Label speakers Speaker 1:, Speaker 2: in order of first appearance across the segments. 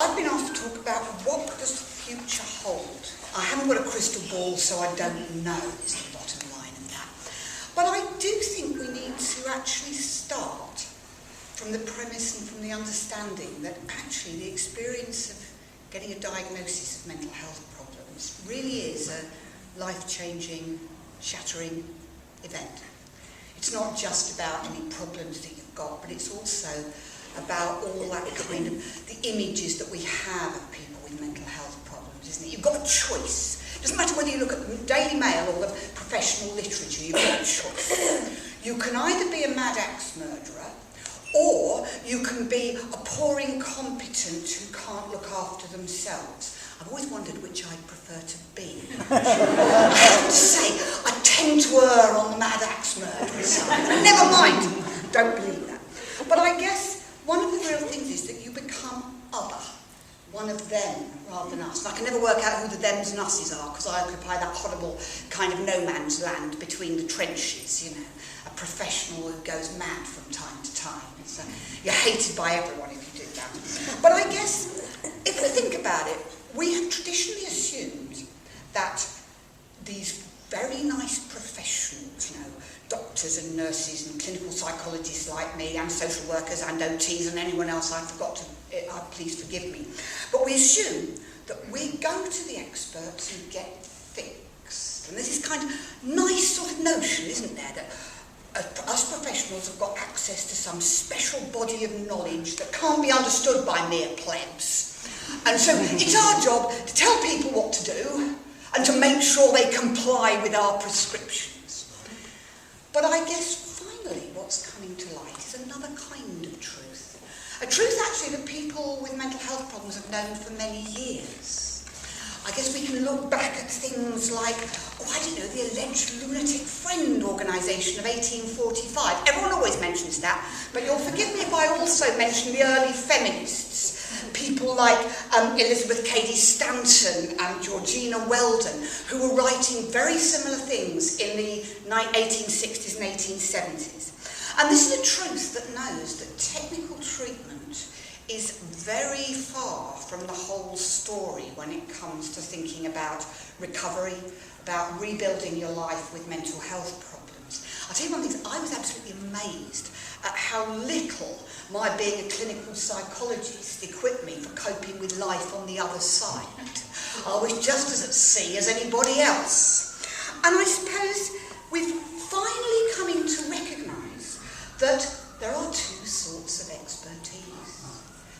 Speaker 1: I've been asked to talk about what does the future hold. I haven't got a crystal ball, so I don't know, is the bottom line of that. But I do think we need to actually start from the premise and from the understanding that actually the experience of getting a diagnosis of mental health problems really is a life-changing, shattering event. It's not just about any problems that you've got, but it's also about all that kind of the images that we have of people with mental health problems, isn't it? You've got a choice. It doesn't matter whether you look at the Daily Mail or the professional literature, you've got a choice. You can either be a mad axe murderer, or you can be a poor incompetent who can't look after themselves. I've always wondered which I'd prefer to be. I have to say, I tend to err on the mad axe murderer side. Never mind, don't believe that. But I guess one of the real things is that you become other, one of them rather than us. And I can never work out who the thems and us's are, because I occupy that horrible kind of no man's land between the trenches, you know, a professional who goes mad from time to time. So you're hated by everyone if you do that. But I guess, if we think about it, we have traditionally assumed that these very nice professionals, you know, doctors and nurses and clinical psychologists like me and social workers and OTs and anyone else I forgot to, please forgive me. But we assume that we go to the experts and get fixed. And there's this kind of nice sort of notion, isn't there, that us professionals have got access to some special body of knowledge that can't be understood by mere plebs. And so it's our job to tell people what to do and to make sure they comply with our prescriptions. But I guess finally what's coming to light is another kind of truth. A truth actually that people with mental health problems have known for many years. I guess we can look back at things like, the alleged lunatic friend organisation of 1845. Everyone always mentions that, but you'll forgive me if I also mention the early feminists. People like Elizabeth Cady Stanton and Georgina Weldon, who were writing very similar things in the 1860s and 1870s. And this is a truth that knows that technical treatment is very far from the whole story when it comes to thinking about recovery, about rebuilding your life with mental health problems. I'll tell you one thing, I was absolutely amazed at how little my being a clinical psychologist equipped me for coping with life on the other side. I was just as at sea as anybody else. And I suppose we're finally coming to recognise that there are two sorts of expertise.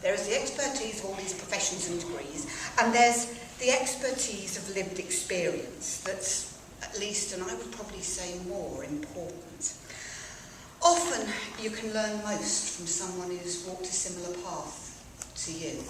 Speaker 1: There is the expertise of all these professions and degrees, and there's the expertise of lived experience that's at least, and I would probably say more, important. Often you can learn most from someone who's walked a similar path to you.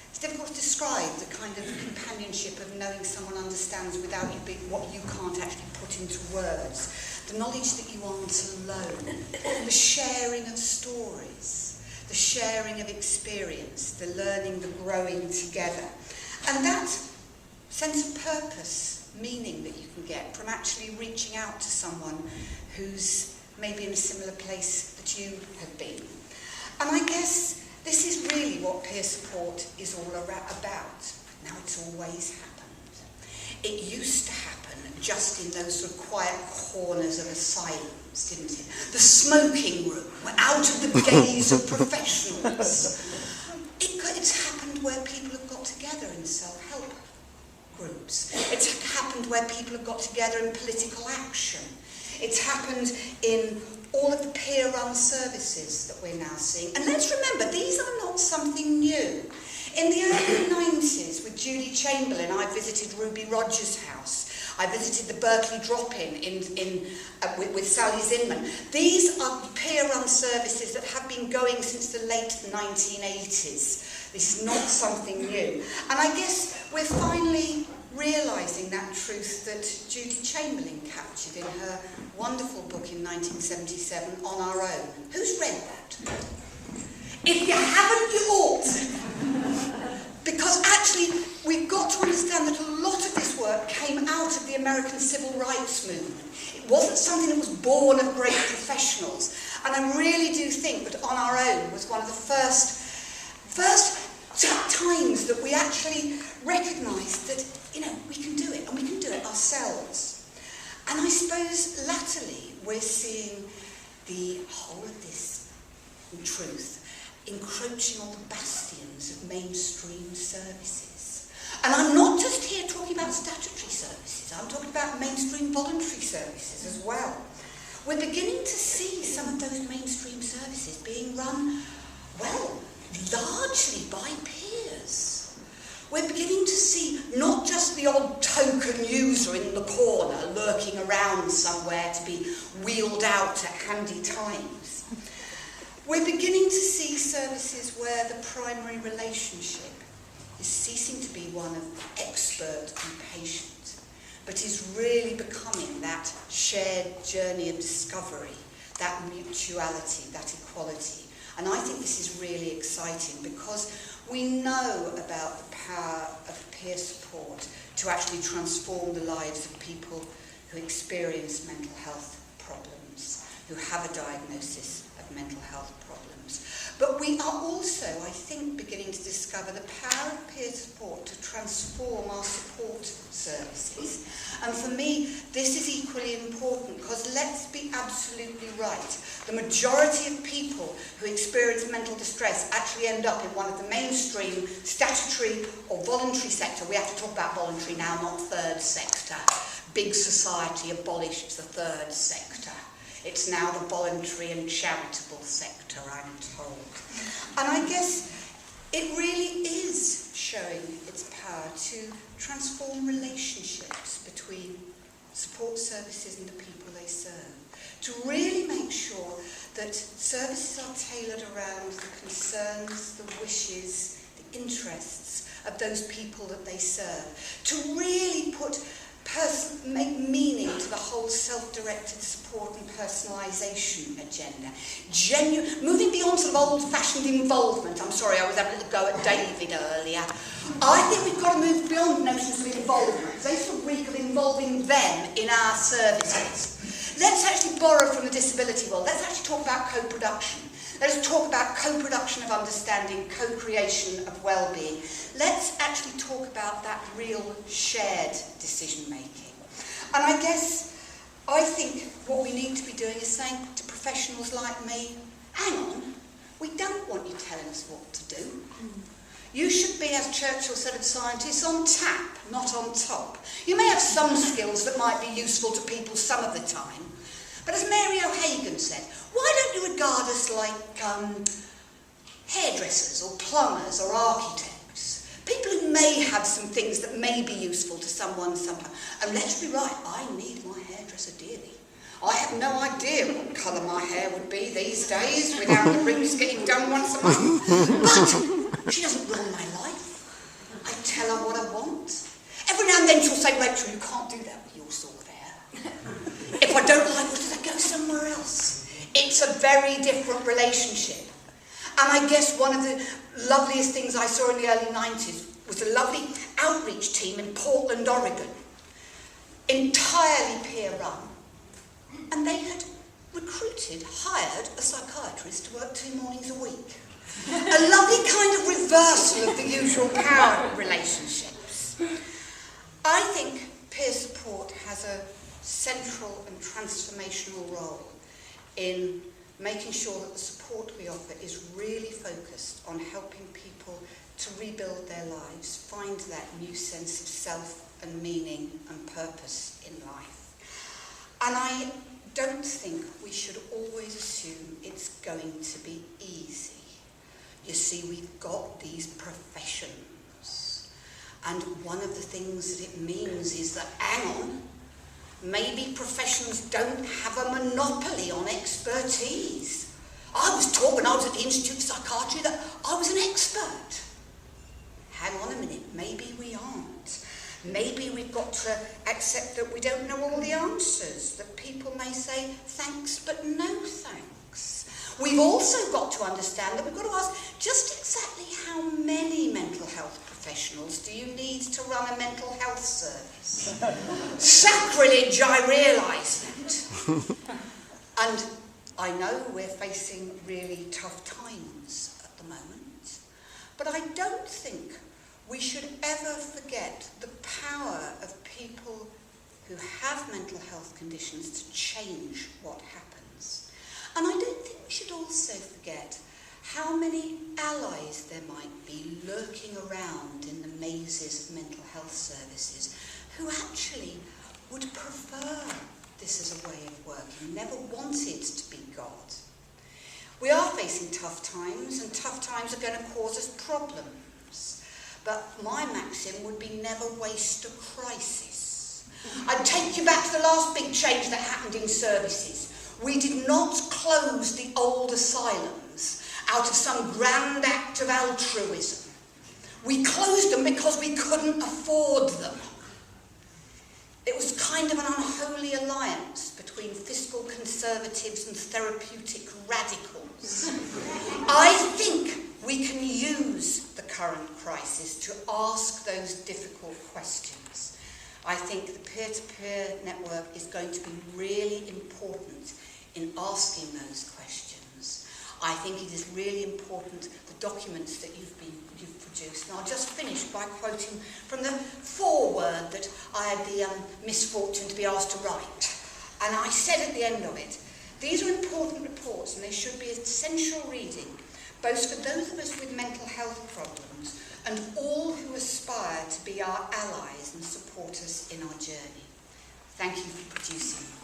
Speaker 1: It's difficult to describe the kind of companionship of knowing someone understands without you being what you can't actually put into words. The knowledge that you aren't alone. The sharing of stories. The sharing of experience. The learning, the growing together. And that sense of purpose, meaning that you can get from actually reaching out to someone who's maybe in a similar place that you have been. And I guess this is really what peer support is all about. Now it's always happened. It used to happen just in those sort of quiet corners of asylums, didn't it? The smoking room, out of the gaze of professionals. It's happened where people have got together in self-help groups. It's happened where people have got together in political action. It's happened in all of the peer-run services that we're now seeing. And let's remember, these are not something new. In the early 90s, with Judy Chamberlain, I visited Ruby Rogers' house. I visited the Berkeley Drop-In with Sally Zinman. These are peer-run services that have been going since the late 1980s. This is not something new. And I guess we're finally realising that truth that Judy Chamberlain captured in her wonderful book in 1977, On Our Own. Who's read that? If you haven't, you ought. Because actually, we've got to understand that a lot of this work came out of the American Civil Rights Movement. It wasn't something that was born of great professionals. And I really do think that On Our Own was one of the first times that we actually recognise that, you know, we can do it, and we can do it ourselves. And I suppose latterly we're seeing the whole of this truth encroaching on the bastions of mainstream services. And I'm not just here talking about statutory services, I'm talking about mainstream voluntary services as well. We're beginning to see some of those mainstream services being run, well, largely by peers. We're beginning to see not just the odd token user in the corner lurking around somewhere to be wheeled out at handy times. We're beginning to see services where the primary relationship is ceasing to be one of expert and patient, but is really becoming that shared journey of discovery, that mutuality, that equality. And I think this is really exciting because we know about the power of peer support to actually transform the lives of people who experience mental health problems, who have a diagnosis of mental health problems. But we are also, I think, beginning to discover the power of peer support to transform our support services. And for me, this is equally important because let's be absolutely right. The majority of people who experience mental distress actually end up in one of the mainstream statutory or voluntary sector. We have to talk about voluntary now, not third sector. Big society abolished the third sector. It's now the voluntary and charitable sector, I'm told. And I guess it really is showing its power to transform relationships between support services and the people they serve. To really make sure that services are tailored around the concerns, the wishes, the interests of those people that they serve. To really make meaning to the whole self-directed support and personalisation agenda. Moving beyond sort of old-fashioned involvement. I'm sorry, I was having a little go at David earlier. I think we've got to move beyond notions of involvement. They sort of reek of involving them in our services. Let's actually borrow from the disability world. Let's actually talk about co-production. Let's talk about co-production of understanding, co-creation of well-being. Let's actually talk about that real shared decision-making. And I think what we need to be doing is saying to professionals like me, hang on, we don't want you telling us what to do. You should be, as Churchill said of scientists, on tap, not on top. You may have some skills that might be useful to people some of the time, but as Mary O'Hagan said, why don't you regard us like hairdressers or plumbers or architects? People who may have some things that may be useful to someone sometime. And let's be right, I need my hairdresser dearly. I have no idea what colour my hair would be these days without the roots getting done once a month. But she doesn't run my life. I tell her what I want. Every now and then she'll say, Rachel, you can't do that with your sort of hair. If I don't like it, I go somewhere else. It's a very different relationship. And I guess one of the loveliest things I saw in the early 90s was a lovely outreach team in Portland, Oregon, entirely peer run. And they had hired a psychiatrist to work 2 mornings a week. A lovely kind of reversal of the usual power relationships. I think peer support has a central and transformational role in making sure that the support we offer is really focused on helping people to rebuild their lives, find that new sense of self and meaning and purpose in life. And I don't think we should always assume it's going to be easy. You see, we've got these professions, and one of the things that it means is that, hang on, maybe professions don't have a monopoly on expertise. I was taught when I was at the Institute of Psychiatry that I was an expert. Hang on a minute, maybe we aren't. Maybe we've got to accept that we don't know all the answers, that people may say thanks but no thanks. We've also got to understand that we've got to ask just exactly how many mental health professionals do you need to run a mental health service? Sacrilege, I realise that. And I know we're facing really tough times at the moment, But I don't think we should ever forget the power of people who have mental health conditions to change what happens. And I don't think we should also forget how many allies there might be lurking around in the mazes of mental health services who actually would prefer this as a way of working, never wanted to be God. We are facing tough times, and tough times are going to cause us problems. But my maxim would be never waste a crisis. I'd take you back to the last big change that happened in services. We did not close the old asylums out of some grand act of altruism. We closed them because we couldn't afford them. It was kind of an unholy alliance between fiscal conservatives and therapeutic radicals. I think we can use the current crisis to ask those difficult questions. I think the peer-to-peer network is going to be really important in asking those questions. I think it is really important, the documents that you've produced. And I'll just finish by quoting from the foreword that I had the misfortune to be asked to write. And I said at the end of it, these are important reports and they should be essential reading, both for those of us with mental health problems and all who aspire to be our allies and support us in our journey. Thank you for producing them.